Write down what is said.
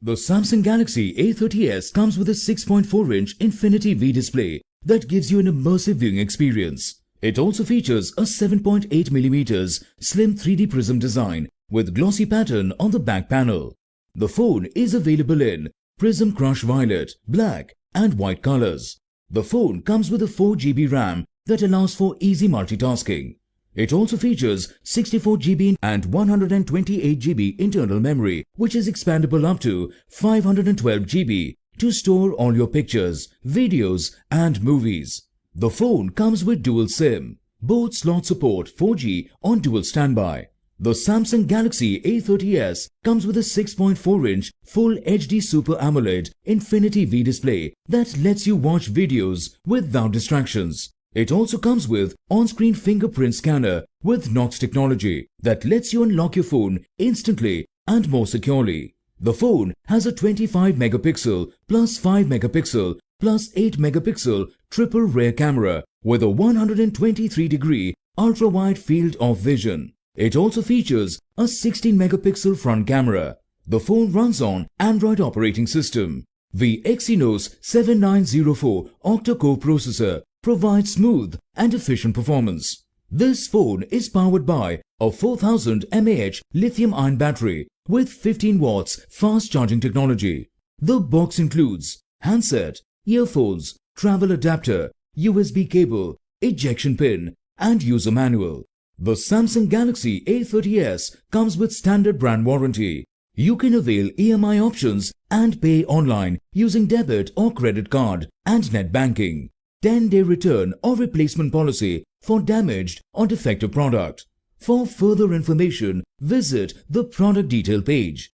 The Samsung Galaxy A30s comes with a 6.4-inch Infinity V display that gives you an immersive viewing experience. It also features a 7.8mm slim 3D prism design with glossy pattern on the back panel. The phone is available in Prism Crush Violet, Black and White colors. The phone comes with a 4GB RAM that allows for easy multitasking. It also features 64GB and 128GB internal memory, which is expandable up to 512GB to store all your pictures, videos and movies. The phone comes with dual SIM. Both slots support 4G on dual standby. The Samsung Galaxy A30s comes with a 6.4-inch Full HD Super AMOLED Infinity V display that lets you watch videos without distractions. It also comes with on-screen fingerprint scanner with Knox technology that lets you unlock your phone instantly and more securely. The phone has a 25MP plus 5MP plus 8MP triple rear camera with a 123-degree ultra-wide field of vision. It also features a 16MP front camera. The phone runs on Android operating system. The Exynos 7904 octa-core processor provides smooth and efficient performance. This phone is powered by a 4000 mAh lithium-ion battery with 15 watts fast charging technology. The box includes handset, earphones, travel adapter, USB cable, ejection pin and user manual. The Samsung Galaxy A30s comes with standard brand warranty. You can avail EMI options and pay online using debit or credit card and net banking. 10-day return or replacement policy for damaged or defective product. For further information, visit the product detail page.